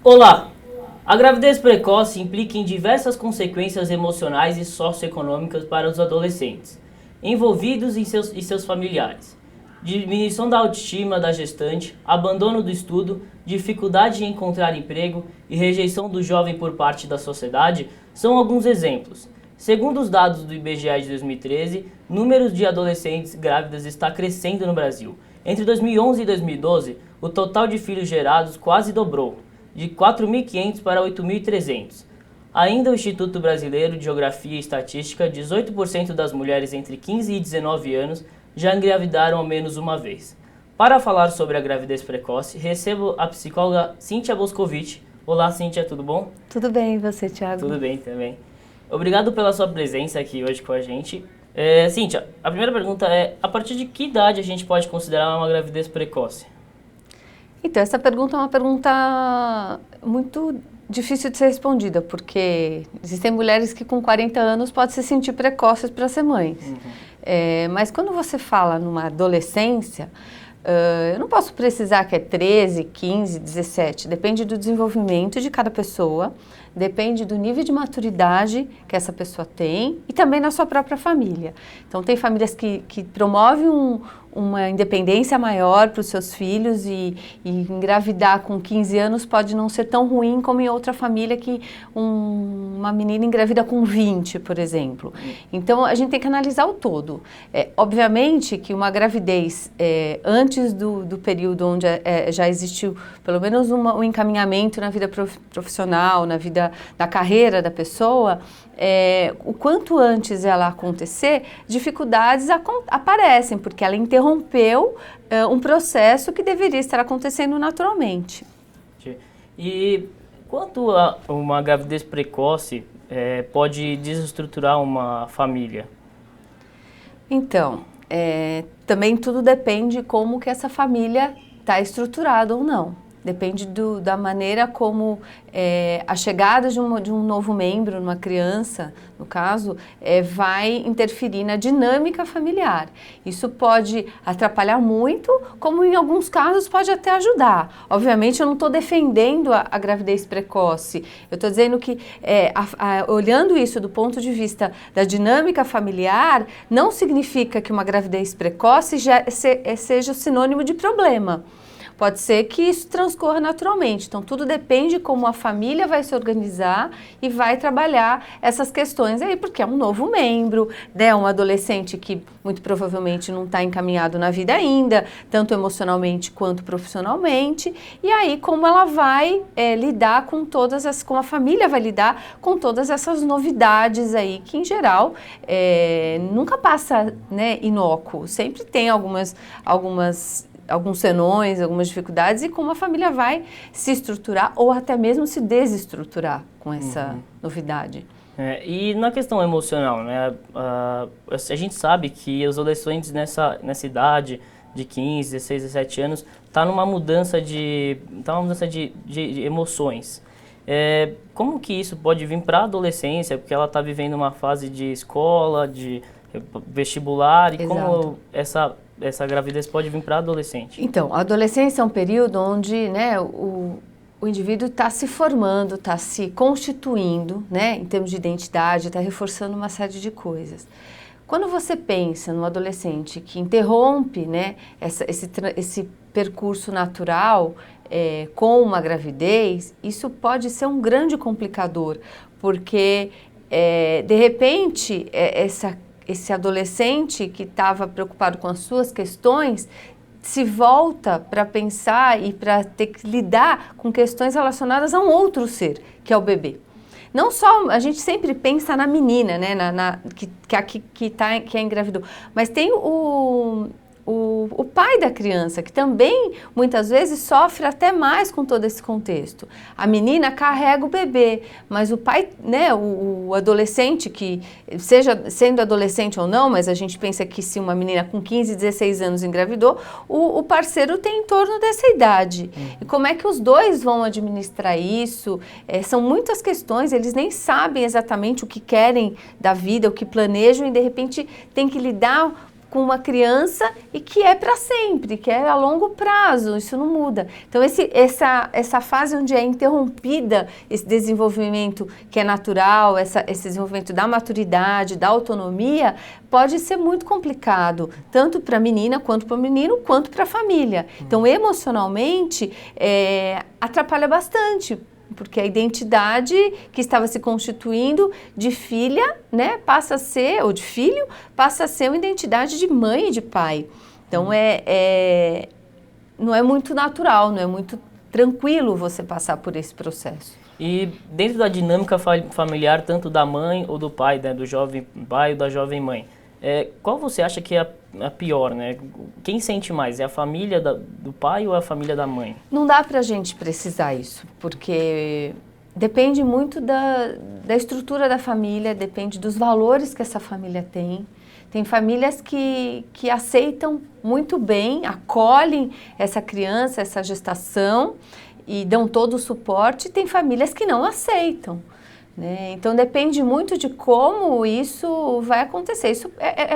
Olá! A gravidez precoce implica em diversas consequências emocionais e socioeconômicas para os adolescentes, envolvidos e seus familiares. Diminuição da autoestima da gestante, abandono do estudo, dificuldade em encontrar emprego e rejeição do jovem por parte da sociedade são alguns exemplos. Segundo os dados do IBGE de 2013, o número de adolescentes grávidas está crescendo no Brasil. Entre 2011 e 2012, o total de filhos gerados quase dobrou, de 4.500 para 8.300. Ainda o Instituto Brasileiro de Geografia e Estatística, 18% das mulheres entre 15 e 19 anos já engravidaram ao menos uma vez. Para falar sobre a gravidez precoce, recebo a psicóloga Cíntia Boscovich. Olá, Cíntia, tudo bom? Tudo bem, e você, Thiago? Tudo bem também. Obrigado pela sua presença aqui hoje com a gente. Cíntia, a primeira pergunta é, a partir de que idade a gente pode considerar uma gravidez precoce? Então, essa pergunta é uma pergunta muito difícil de ser respondida, porque existem mulheres que com 40 anos podem se sentir precoces para ser mães. Mas quando você fala numa adolescência, eu não posso precisar que é 13, 15, 17, depende do desenvolvimento de cada pessoa, depende do nível de maturidade que essa pessoa tem e também na sua própria família. Então, tem famílias que promovem uma independência maior para os seus filhos e engravidar com 15 anos pode não ser tão ruim como em outra família que uma menina engravida com 20, por exemplo. Então, a gente tem que analisar o todo. Obviamente que uma gravidez antes do período onde já existiu pelo menos um encaminhamento na vida profissional, na carreira da pessoa, o quanto antes ela acontecer, dificuldades aparecem, porque ela interrompeu um processo que deveria estar acontecendo naturalmente. E quanto a uma gravidez precoce pode desestruturar uma família? Então, também tudo depende como que essa família está estruturada ou não. Depende da maneira como a chegada de um novo membro, uma criança, no caso, vai interferir na dinâmica familiar. Isso pode atrapalhar muito, como em alguns casos pode até ajudar. Obviamente, eu não estou defendendo a gravidez precoce. Eu estou dizendo que, olhando isso do ponto de vista da dinâmica familiar, não significa que uma gravidez precoce seja sinônimo de problema. Pode ser que isso transcorra naturalmente. Então, tudo depende como a família vai se organizar e vai trabalhar essas questões aí, porque é um novo membro, né? Um adolescente que muito provavelmente não está encaminhado na vida ainda, tanto emocionalmente quanto profissionalmente. E aí, como ela vai lidar com como a família vai lidar com todas essas novidades aí, que em geral nunca passa, né, inócuo. Sempre tem alguns senões, algumas dificuldades e como a família vai se estruturar ou até mesmo se desestruturar com essa novidade. E na questão emocional, né, a gente sabe que os adolescentes nessa idade de 15, 16, 17 anos tá numa mudança de emoções. Como que isso pode vir para a adolescência, porque ela está vivendo uma fase de escola, de vestibular, e Exato. como essa gravidez pode vir para adolescente? Então, a adolescência é um período onde, né, o indivíduo está se formando, está se constituindo, né, em termos de identidade, está reforçando uma série de coisas. Quando você pensa no adolescente que interrompe, né, esse percurso natural com uma gravidez, isso pode ser um grande complicador, porque, de repente, esse adolescente que estava preocupado com as suas questões se volta para pensar e para ter que lidar com questões relacionadas a um outro ser, que é o bebê. Não só, a gente sempre pensa na menina, né, que engravidou, mas tem o pai da criança, que também muitas vezes sofre até mais com todo esse contexto. A menina carrega o bebê, mas o pai, né, o adolescente, que seja sendo adolescente ou não, mas a gente pensa que se uma menina com 15, 16 anos engravidou, o parceiro tem em torno dessa idade. E como é que os dois vão administrar isso? São muitas questões, eles nem sabem exatamente o que querem da vida, o que planejam e de repente tem que lidar com uma criança e que é para sempre, que é a longo prazo, isso não muda. Então essa fase onde é interrompida esse desenvolvimento que é natural, esse desenvolvimento da maturidade, da autonomia, pode ser muito complicado, tanto para a menina, quanto para o menino, quanto para a família. Então emocionalmente atrapalha bastante, porque a identidade que estava se constituindo de filha, né, passa a ser, ou de filho, passa a ser uma identidade de mãe e de pai. Então não é muito natural, não é muito tranquilo você passar por esse processo. E dentro da dinâmica familiar, tanto da mãe ou do pai, né, do jovem pai ou da jovem mãe, qual você acha que é a pior, né? Quem sente mais? É a família do pai ou é a família da mãe? Não dá pra gente precisar isso, porque depende muito da estrutura da família, depende dos valores que essa família tem. Tem famílias que aceitam muito bem, acolhem essa criança, essa gestação e dão todo o suporte, e tem famílias que não aceitam. Né? Então depende muito de como isso vai acontecer. Isso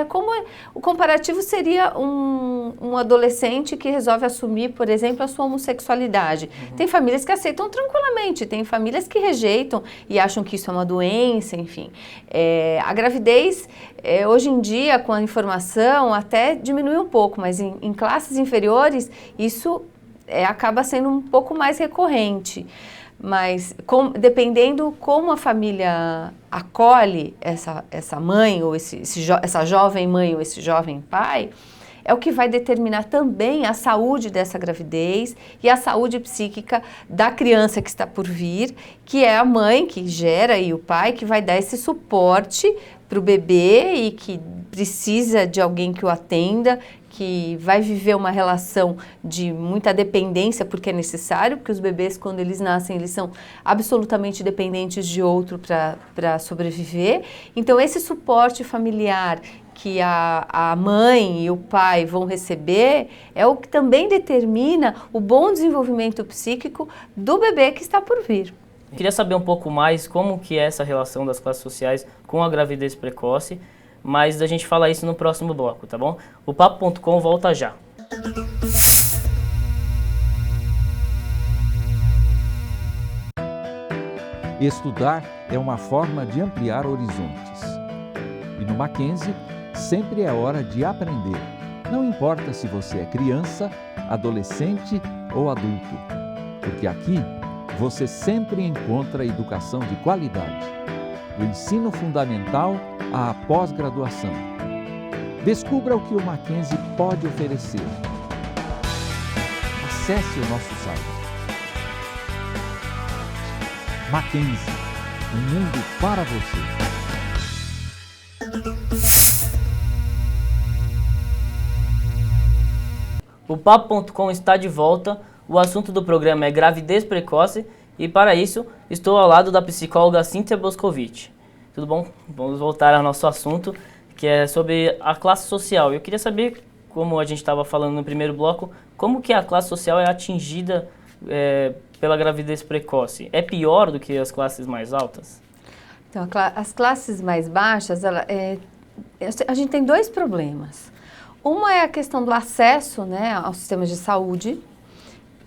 como o comparativo seria um adolescente que resolve assumir, por exemplo, a sua homossexualidade. Tem famílias que aceitam tranquilamente, tem famílias que rejeitam e acham que isso é uma doença, enfim. A gravidez, hoje em dia, com a informação, até diminui um pouco, mas em classes inferiores isso acaba sendo um pouco mais recorrente. Mas dependendo como a família acolhe essa mãe, ou essa jovem mãe ou esse jovem pai, é o que vai determinar também a saúde dessa gravidez e a saúde psíquica da criança que está por vir, que é a mãe que gera e o pai que vai dar esse suporte para o bebê e que precisa de alguém que o atenda, que vai viver uma relação de muita dependência, porque é necessário, porque os bebês, quando eles nascem, eles são absolutamente dependentes de outro para sobreviver. Então, esse suporte familiar que a mãe e o pai vão receber é o que também determina o bom desenvolvimento psíquico do bebê que está por vir. Eu queria saber um pouco mais como que é essa relação das classes sociais com a gravidez precoce, mas a gente fala isso no próximo bloco, tá bom? O Papo.com volta já. Estudar é uma forma de ampliar horizontes. E no Mackenzie, sempre é hora de aprender. Não importa se você é criança, adolescente ou adulto, porque aqui você sempre encontra educação de qualidade, do ensino fundamental à pós-graduação. Descubra o que o Mackenzie pode oferecer. Acesse o nosso site. Mackenzie, um mundo para você. O Papo.com está de volta. O assunto do programa é gravidez precoce e, para isso, estou ao lado da psicóloga Cíntia Boscovich. Tudo bom? Vamos voltar ao nosso assunto, que é sobre a classe social. Eu queria saber, como a gente estava falando no primeiro bloco, como que a classe social é atingida pela gravidez precoce? É pior do que as classes mais altas? Então, as classes mais baixas, a gente tem dois problemas. Uma é a questão do acesso, né, aos sistemas de saúde,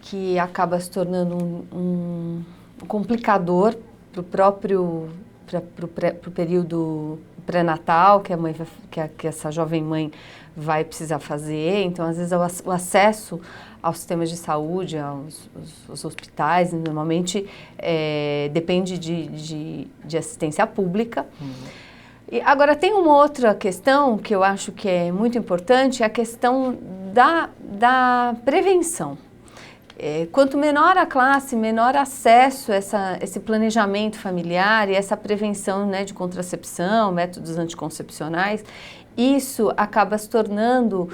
que acaba se tornando um complicador para o próprio pro período pré-natal que essa jovem mãe vai precisar fazer. Então, às vezes, o acesso aos sistemas de saúde, aos hospitais, normalmente depende de assistência pública. E agora, tem uma outra questão que eu acho que é muito importante, é a questão da prevenção. Quanto menor a classe, menor acesso a esse planejamento familiar e essa prevenção, né, de contracepção, métodos anticoncepcionais, isso acaba se tornando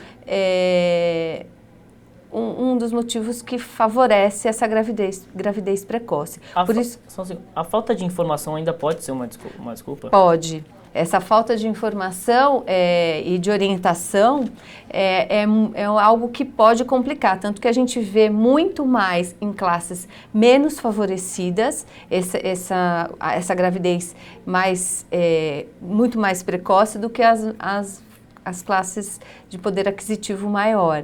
um dos motivos que favorece essa gravidez precoce. A falta de informação ainda pode ser uma desculpa? Pode. Essa falta de informação e de orientação é algo que pode complicar, tanto que a gente vê muito mais em classes menos favorecidas essa gravidez muito mais precoce do que as as classes de poder aquisitivo maior.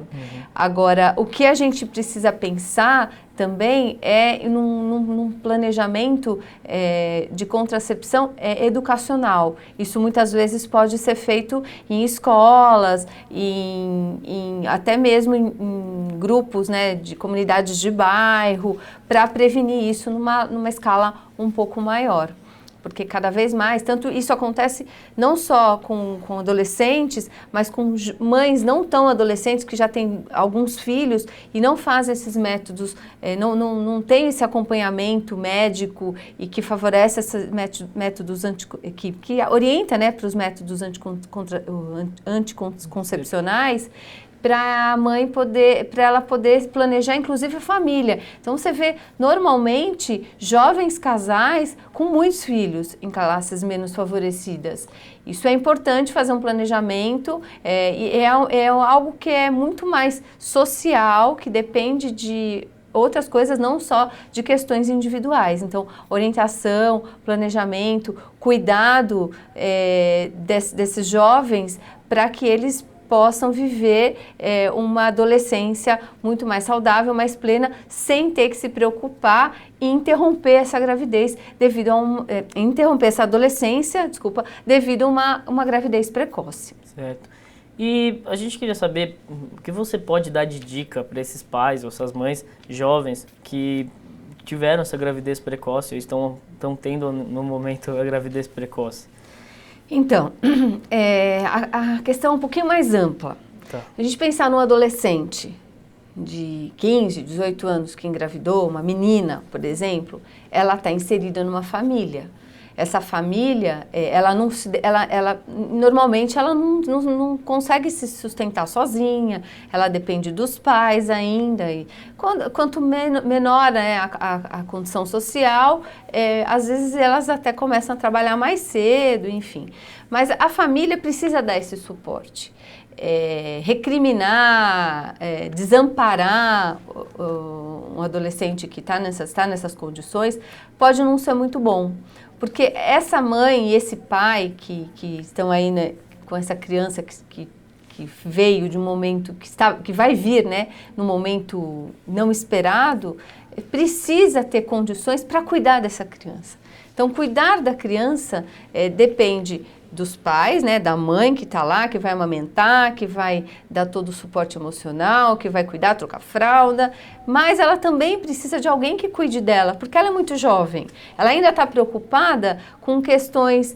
Agora, o que a gente precisa pensar também é num planejamento de contracepção educacional. Isso muitas vezes pode ser feito em escolas, até mesmo em grupos, né, de comunidades de bairro, para prevenir isso numa escala um pouco maior. Porque cada vez mais, tanto isso acontece não só com adolescentes, mas com mães não tão adolescentes que já têm alguns filhos e não fazem esses métodos, não tem esse acompanhamento médico e que favorece esses métodos que orienta, né, para os métodos anticoncepcionais, para a mãe para ela poder planejar, inclusive, a família. Então, você vê, normalmente, jovens casais com muitos filhos em classes menos favorecidas. Isso é importante, fazer um planejamento, é algo que é muito mais social, que depende de outras coisas, não só de questões individuais. Então, orientação, planejamento, cuidado desses jovens para que eles possam viver uma adolescência muito mais saudável, mais plena, sem ter que se preocupar em interromper essa gravidez devido a interromper essa adolescência, devido a uma gravidez precoce. Certo. E a gente queria saber o que você pode dar de dica para esses pais ou essas mães jovens que tiveram essa gravidez precoce ou estão tendo no momento a gravidez precoce. Então, a questão é um pouquinho mais ampla. Tá. A gente pensar num adolescente de 15, 18 anos que engravidou, uma menina, por exemplo, ela está inserida numa família. Essa família, normalmente ela não consegue se sustentar sozinha, ela depende dos pais ainda. E quanto menor a condição social, às vezes elas até começam a trabalhar mais cedo, enfim. Mas a família precisa dar esse suporte. Recriminar, desamparar um adolescente que está nessas condições pode não ser muito bom. Porque essa mãe e esse pai que estão aí, né, com essa criança que veio de um momento que vai vir, né, num momento não esperado, precisa ter condições para cuidar dessa criança. Então, cuidar da criança depende dos pais, né, da mãe que está lá, que vai amamentar, que vai dar todo o suporte emocional, que vai cuidar, trocar fralda, mas ela também precisa de alguém que cuide dela, porque ela é muito jovem. Ela ainda está preocupada com questões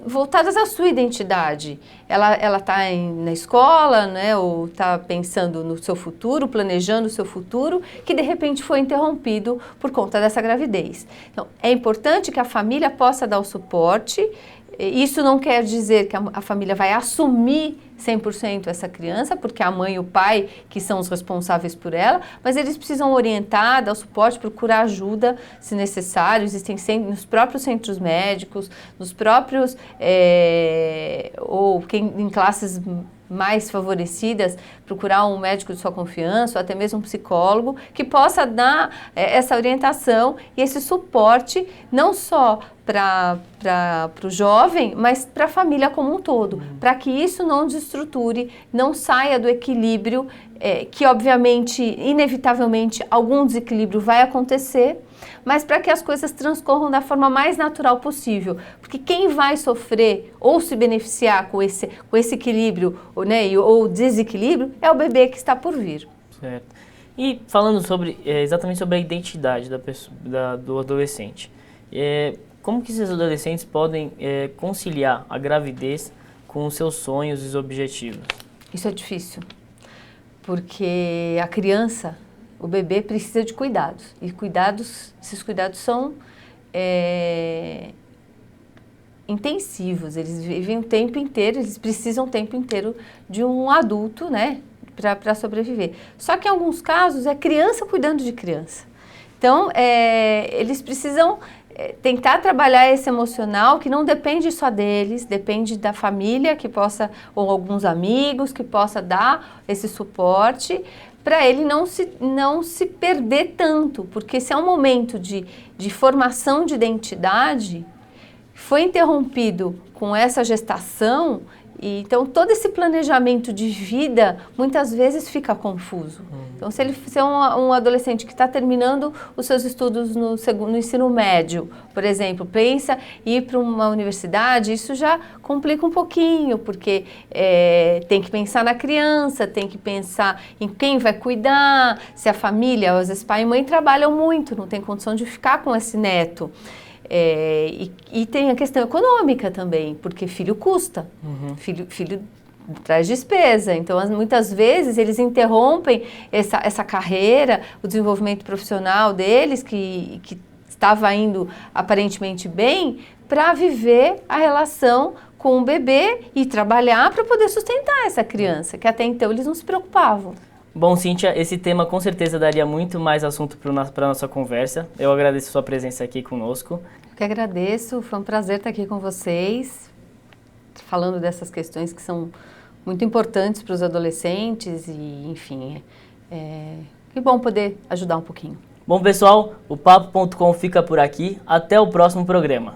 voltadas à sua identidade. Ela está na escola, né, ou está pensando no seu futuro, planejando o seu futuro, que de repente foi interrompido por conta dessa gravidez. Então, é importante que a família possa dar o suporte. Isso não quer dizer que a família vai assumir 100% essa criança, porque a mãe e o pai que são os responsáveis por ela, mas eles precisam orientar, dar o suporte, procurar ajuda se necessário. Existem nos próprios centros médicos, nos próprios, ou em classes mais favorecidas, procurar um médico de sua confiança ou até mesmo um psicólogo que possa dar essa orientação e esse suporte não só para o jovem, mas para a família como um todo, para que isso não desestruture, não saia do equilíbrio, que obviamente, inevitavelmente, algum desequilíbrio vai acontecer, mas para que as coisas transcorram da forma mais natural possível. Porque quem vai sofrer ou se beneficiar com esse equilíbrio, né, ou desequilíbrio é o bebê que está por vir. Certo. E falando exatamente sobre a identidade do adolescente, como que esses adolescentes podem conciliar a gravidez com os seus sonhos e os objetivos? Isso é difícil, porque a criança, o bebê precisa de cuidados, e esses cuidados são intensivos, eles vivem o tempo inteiro, eles precisam o tempo inteiro de um adulto, né, para sobreviver. Só que em alguns casos é criança cuidando de criança. Então, eles precisam tentar trabalhar esse emocional que não depende só deles, depende da família que possa, ou alguns amigos que possa dar esse suporte, para ele não se perder tanto, porque se é um momento de formação de identidade, foi interrompido com essa gestação, E, então, todo esse planejamento de vida, muitas vezes fica confuso. Então, se é um adolescente que está terminando os seus estudos no ensino médio, por exemplo, pensa em ir para uma universidade, isso já complica um pouquinho, porque tem que pensar na criança, tem que pensar em quem vai cuidar, se a família, às vezes pai e mãe trabalham muito, não tem condição de ficar com esse neto. E tem a questão econômica também, porque filho custa, filho traz despesa, então muitas vezes eles interrompem essa carreira, o desenvolvimento profissional deles, que estava indo aparentemente bem, para viver a relação com o bebê e trabalhar para poder sustentar essa criança, que até então eles não se preocupavam. Bom, Cíntia, esse tema com certeza daria muito mais assunto para a nossa conversa. Eu agradeço a sua presença aqui conosco. Eu que agradeço, foi um prazer estar aqui com vocês, falando dessas questões que são muito importantes para os adolescentes e, enfim, que bom poder ajudar um pouquinho. Bom, pessoal, o Papo.com fica por aqui. Até o próximo programa.